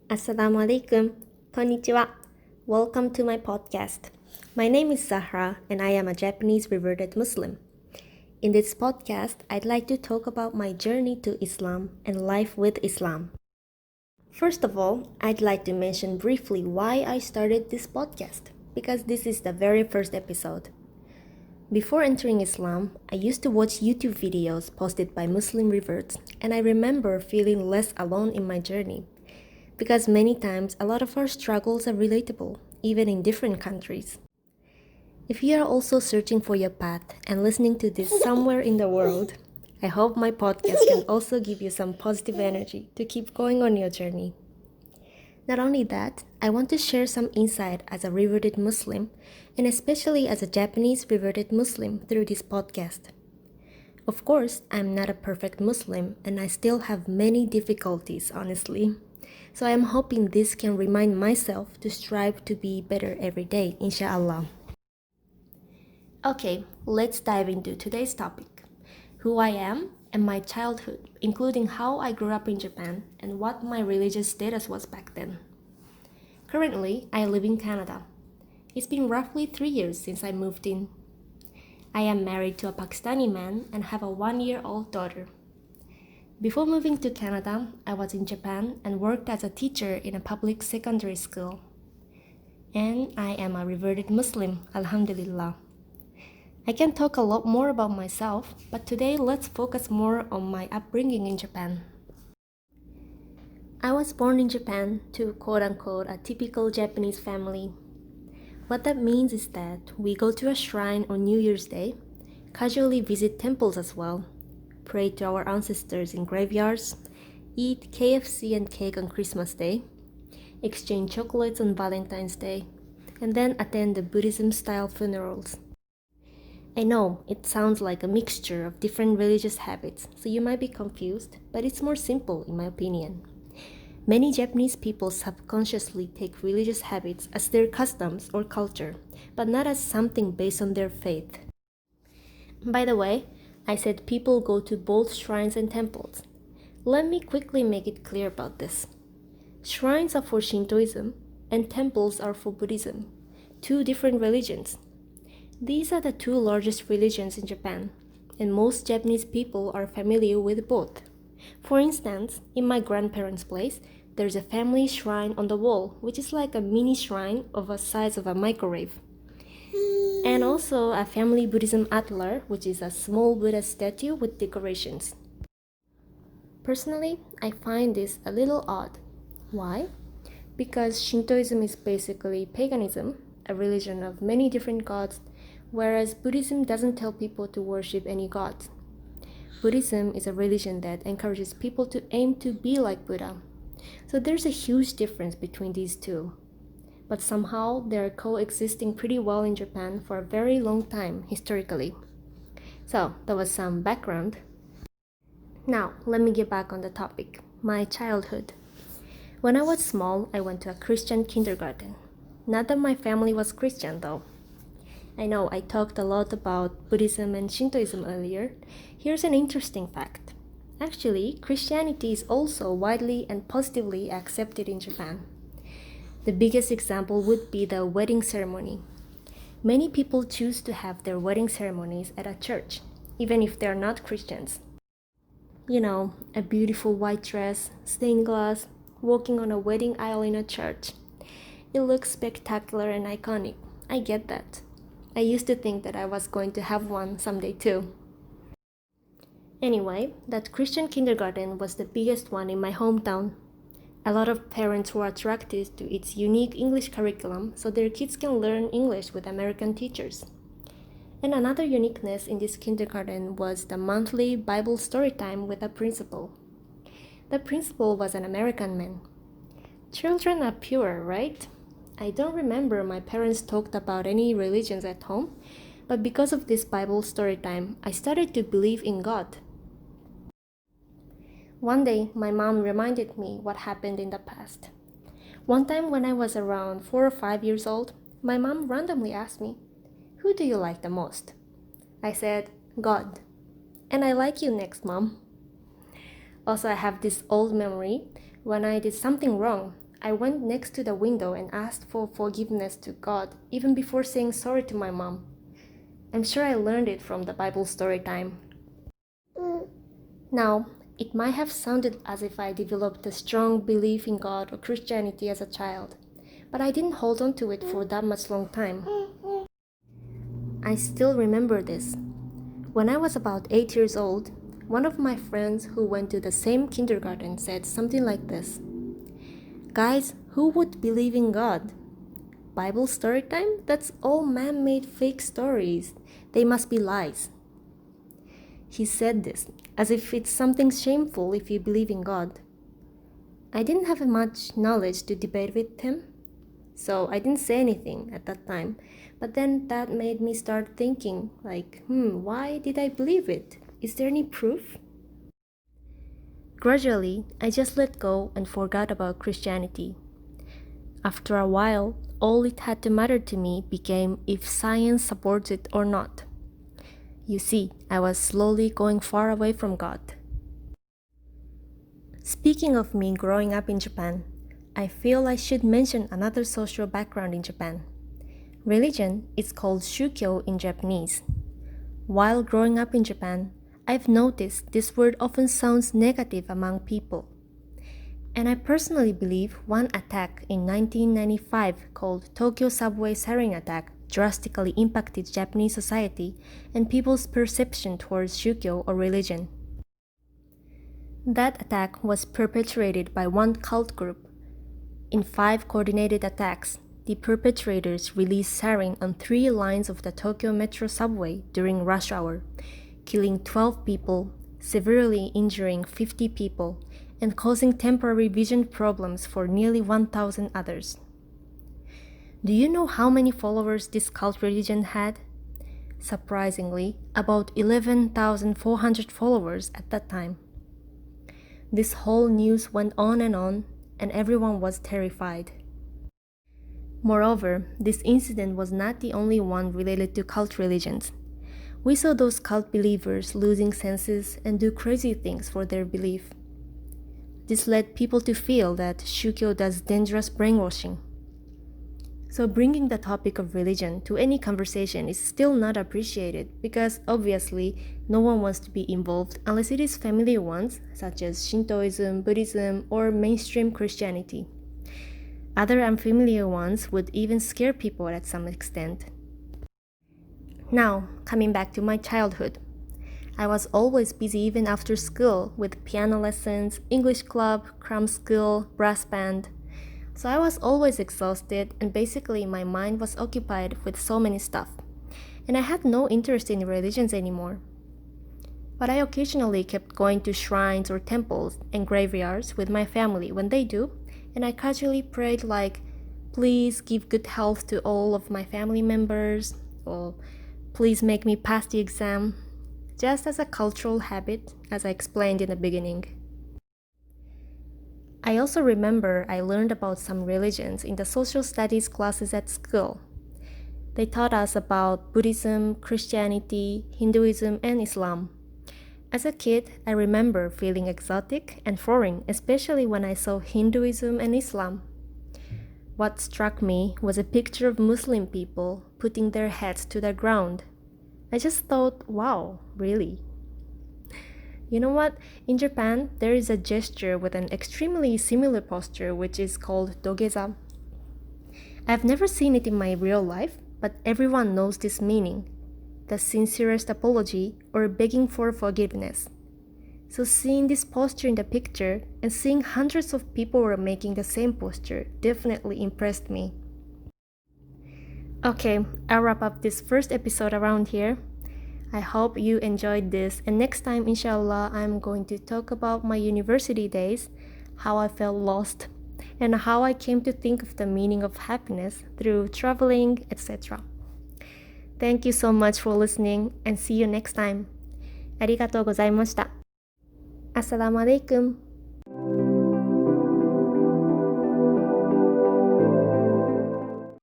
Assalamu alaikum. Konnichiwa. Welcome to my podcast. My name is Zahra and I am a Japanese reverted Muslim. In this podcast, I'd like to talk about my journey to Islam and life with Islam. First of all, I'd like to mention briefly why I started this podcast, because this is the very first episode. Before entering Islam, I used to watch YouTube videos posted by Muslim reverts, and I remember feeling less alone in my journey. Because many times a lot of our struggles are relatable, even in different countries. If you are also searching for your path and listening to this somewhere in the world, I hope my podcast can also give you some positive energy to keep going on your journey. Not only that, I want to share some insight as a reverted Muslim, and especially as a Japanese reverted Muslim through this podcast. Of course, I'm not a perfect Muslim and I still have many difficulties, honestly. So I am hoping this can remind myself to strive to be better every day, inshallah. Okay, let's dive into today's topic. Who I am and my childhood, including how I grew up in Japan and what my religious status was back then. Currently, I live in Canada. It's been roughly 3 years since I moved in. I am married to a Pakistani man and have a 1-year-old daughter. Before moving to Canada, I was in Japan and worked as a teacher in a public secondary school. And I am a reverted Muslim, alhamdulillah. I can talk a lot more about myself, but today let's focus more on my upbringing in Japan. I was born in Japan to quote-unquote a typical Japanese family. What that means is that we go to a shrine on New Year's Day, casually visit temples as well, pray to our ancestors in graveyards, eat KFC and cake on Christmas Day, exchange chocolates on Valentine's Day, and then attend the Buddhism-style funerals. I know it sounds like a mixture of different religious habits, so you might be confused, but it's more simple in my opinion. Many Japanese people subconsciously take religious habits as their customs or culture, but not as something based on their faith. By the way, I said people go to both shrines and temples. Let me quickly make it clear about this. Shrines are for Shintoism and temples are for Buddhism, two different religions. These are the two largest religions in Japan, and most Japanese people are familiar with both. For instance, in my grandparents' place, there's a family shrine on the wall, which is like a mini shrine of the size of a microwave. And also a family Buddhism atlar, which is a small Buddha statue with decorations. Personally, I find this a little odd. Why? Because Shintoism is basically paganism, a religion of many different gods, whereas Buddhism doesn't tell people to worship any gods. Buddhism is a religion that encourages people to aim to be like Buddha. So there's a huge difference between these two. But somehow they are coexisting pretty well in Japan for a very long time historically. So that was some background. Now let me get back on the topic, my childhood. When I was small, I went to a Christian kindergarten. Not that my family was Christian though. I know I talked a lot about Buddhism and Shintoism earlier. Here's an interesting fact. Actually, Christianity is also widely and positively accepted in Japan. The biggest example would be the wedding ceremony. Many people choose to have their wedding ceremonies at a church, even if they are not Christians. You know, a beautiful white dress, stained glass, walking on a wedding aisle in a church. It looks spectacular and iconic. I get that. I used to think that I was going to have one someday too. Anyway, that Christian kindergarten was the biggest one in my hometown. A lot of parents were attracted to its unique English curriculum so their kids can learn English with American teachers. And another uniqueness in this kindergarten was the monthly Bible story time with a principal. The principal was an American man. Children are pure, right? I don't remember my parents talked about any religions at home, but because of this Bible story time, I started to believe in God. One day, my mom reminded me what happened in the past. One time when I was around 4 or 5 years old, my mom randomly asked me, "Who do you like the most?" I said, "God." "And I like you next, Mom." Also, I have this old memory. When I did something wrong, I went next to the window and asked for forgiveness to God even before saying sorry to my mom. I'm sure I learned it from the Bible story time. Now, it might have sounded as if I developed a strong belief in God or Christianity as a child, but I didn't hold on to it for that much long time. I still remember this. When I was about 8 years old, one of my friends who went to the same kindergarten said something like this. Guys, who would believe in God? Bible story time? That's all man-made fake stories. They must be lies. He said this as if it's something shameful if you believe in God. I didn't have much knowledge to debate with him, so I didn't say anything at that time. But then that made me start thinking, why did I believe it? Is there any proof? Gradually, I just let go and forgot about Christianity. After a while, all it had to matter to me became if science supports it or not. You see, I was slowly going far away from God. Speaking of me growing up in Japan, I feel I should mention another social background in Japan. Religion is called shukyo in Japanese. While growing up in Japan, I've noticed this word often sounds negative among people. And I personally believe one attack in 1995 called Tokyo Subway Sarin Attack drastically impacted Japanese society and people's perception towards shukyo or religion. That attack was perpetrated by one cult group. In 5 coordinated attacks, the perpetrators released sarin on 3 lines of the Tokyo Metro subway during rush hour, killing 12 people, severely injuring 50 people, and causing temporary vision problems for nearly 1,000 others. Do you know how many followers this cult religion had? Surprisingly, about 11,400 followers at that time. This whole news went on, and everyone was terrified. Moreover, this incident was not the only one related to cult religions. We saw those cult believers losing senses and do crazy things for their belief. This led people to feel that shukyo does dangerous brainwashing. So bringing the topic of religion to any conversation is still not appreciated because obviously no one wants to be involved unless it is familiar ones such as Shintoism, Buddhism, or mainstream Christianity. Other unfamiliar ones would even scare people at some extent. Now, coming back to my childhood. I was always busy even after school with piano lessons, English club, cram school, brass band. So I was always exhausted and basically my mind was occupied with so many stuff. And I had no interest in religions anymore. But I occasionally kept going to shrines or temples and graveyards with my family when they do, and I casually prayed please give good health to all of my family members, or please make me pass the exam, just as a cultural habit, as I explained in the beginning. I also remember I learned about some religions in the social studies classes at school. They taught us about Buddhism, Christianity, Hinduism, and Islam. As a kid, I remember feeling exotic and foreign, especially when I saw Hinduism and Islam. What struck me was a picture of Muslim people putting their heads to the ground. I just thought, wow, really? You know what? In Japan, there is a gesture with an extremely similar posture which is called dogeza. I've never seen it in my real life, but everyone knows this meaning, the sincerest apology or begging for forgiveness. So seeing this posture in the picture and seeing hundreds of people were making the same posture definitely impressed me. Okay, I'll wrap up this first episode around here. I hope you enjoyed this, and next time, inshallah, I'm going to talk about my university days, how I felt lost, and how I came to think of the meaning of happiness through traveling, etc. Thank you so much for listening, and see you next time. ありがとうございました。Assalamu alaikum.